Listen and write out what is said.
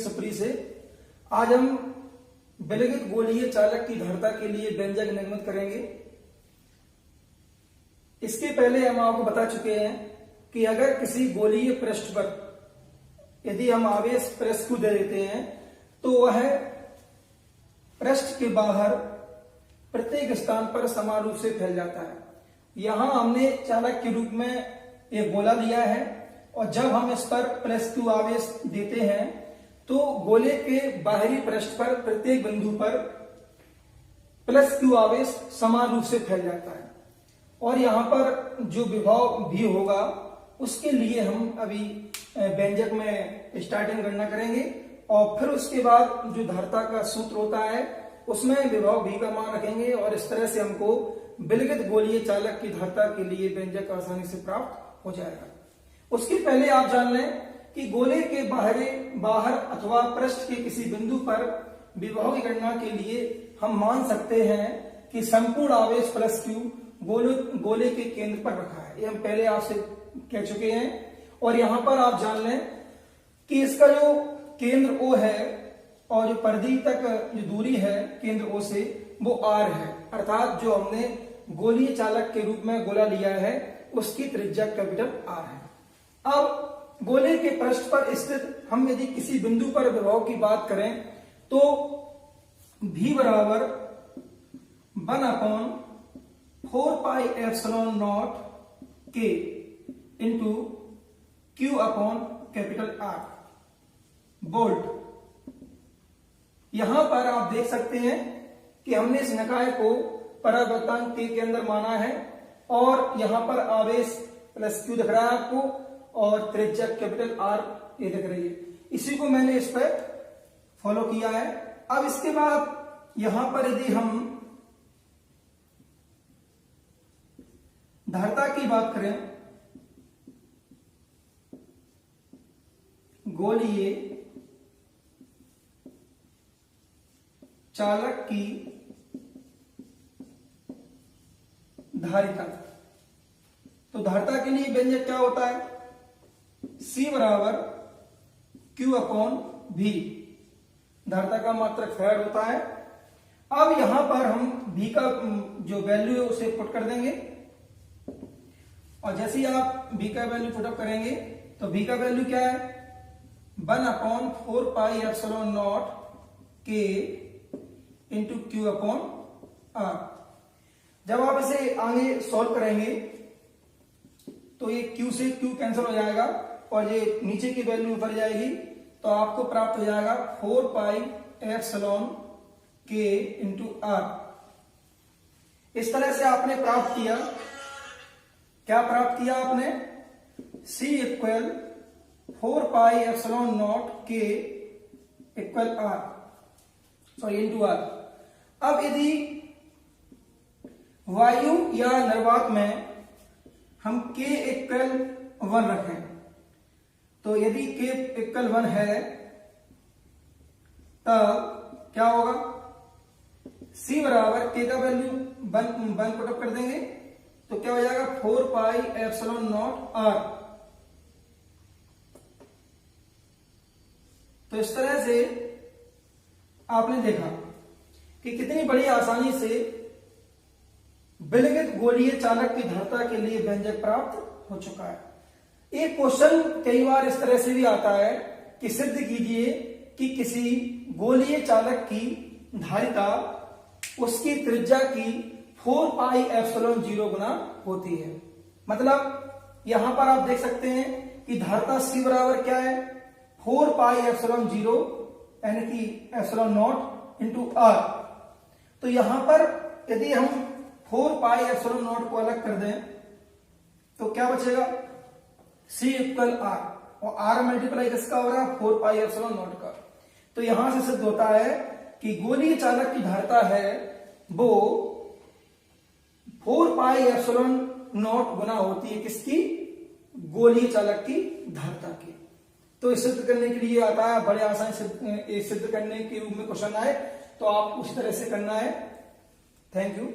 सुप्री से। आज हम विलगित गोलीय चालक की धारिता के लिए व्यंजक निर्मित करेंगे। इसके पहले हम आपको बता चुके हैं कि अगर किसी गोलीय पृष्ठ पर यदि हम आवेश प्रेस को दे देते हैं तो वह पृष्ठ के बाहर प्रत्येक स्थान पर समान रूप से फैल जाता है। यहां हमने चालक के रूप में एक गोला लिया है और जब हम इस पर प्रेस क्यू आवेश देते हैं तो गोले के बाहरी पृष्ठ पर प्रत्येक बिंदु पर प्लस क्यू आवेश समान रूप से फैल जाता है और यहां पर जो विभव भी होगा उसके लिए हम अभी व्यंजक में स्टार्टिंग गणना करेंगे और फिर उसके बाद जो धारिता का सूत्र होता है उसमें विभव भी का मान रखेंगे और इस तरह से हमको विलगित गोलीय चालक की धारिता के लिए व्यंजक आसानी से प्राप्त हो जाएगा। उसके पहले आप जान लें कि गोले के बाहर अथवा पृष्ठ के किसी बिंदु पर विभव की गणना के लिए हम मान सकते हैं कि संपूर्ण आवेश प्लस क्यू गोले के केंद्र पर रखा है। ये हम पहले आपसे कह चुके हैं और यहां पर आप जान लें कि इसका जो केंद्र O है और जो परिधि तक जो दूरी है केंद्र O से वो R है, अर्थात जो हमने गोलीय चालक के रूप में गोला लिया है उसकी त्रिज्या कैपिटल R है। अब गोले के पृष्ठ पर स्थित हम यदि किसी बिंदु पर विभव की बात करें तो V बराबर 1/4 pi epsilon not K into Q upon capital R volt. यहां पर आप देख सकते हैं कि हमने इस निकाय को परावर्तन K के अंदर माना है और यहां पर आवेश प्लस Q दिख रहा है आपको और त्रिज्या कैपिटल R ये दिख रही है। इसी को मैंने इस पर फॉलो किया है। अब इसके बाद यहां पर यदि हम धारिता की बात करें, गोलीय चालक की धारिता, तो धारिता के लिए व्यंजक क्या होता है? C बराबर Q अपॉन V, धारिता का मात्रक फैराड होता है। अब यहां पर हम V का जो वैल्यू है उसे पुट कर देंगे और जैसे ही आप V का वैल्यू पुट अप करेंगे तो V का वैल्यू क्या है? 1/4 pi epsilon not K into Q upon R। जब आप इसे आगे सॉल्व करेंगे तो ये Q से Q कैंसिल हो जाएगा और ये नीचे की वैल्यू ऊपर जाएगी तो आपको प्राप्त हो जाएगा 4 pi epsilon K into R। इस तरह से आपने प्राप्त किया, क्या प्राप्त किया आपने? C equal 4 pi epsilon not K equal R sorry into R। अब यदि वायु या निर्वात में हम K इक्वल 1 रखें तो यदि K इक्वल 1 है तब क्या होगा? C बराबर K का वैल्यू 1 पुट अप कर देंगे तो क्या हो जाएगा? 4 पाई एप्सिलॉन नॉट R। तो इस तरह से आपने देखा कि कितनी बड़ी आसानी से विलगित गोलीय चालक की धारिता के लिए व्यंजक प्राप्त हो चुका है। एक क्वेश्चन कई बार इस तरह से भी आता है कि सिद्ध कीजिए कि किसी गोलीय चालक की धारिता उसकी त्रिज्या की 4 पाई एप्सिलॉन 0 गुना होती है। मतलब यहां पर आप देख सकते हैं कि धारिता C बराबर क्या है? 4 पाई एप्सिलॉन 0 यानी कि एप्सिलॉन नॉट इंटू R। तो यहां पर यदि हम 4 पाई एप्सिलॉन नॉट को अलग कर दें तो क्या बचेगा? C इक्वल R और R मल्टीप्लाई किसका हो रहा है? 4 पाई एप्सिलॉन नॉट का। तो यहां से सिद्ध होता है कि गोलीय चालक की धारिता है वो 4 पाई एप्सिलॉन नॉट गुना होती है किसकी? गोलीय चालक की धारिता की। तो इसे सिद्ध करने के लिए आता है, बड़े आसानी से सिद्ध करने के रूप में क्वेश्चन आए तो आप उसी तरह से करना है। Thank you.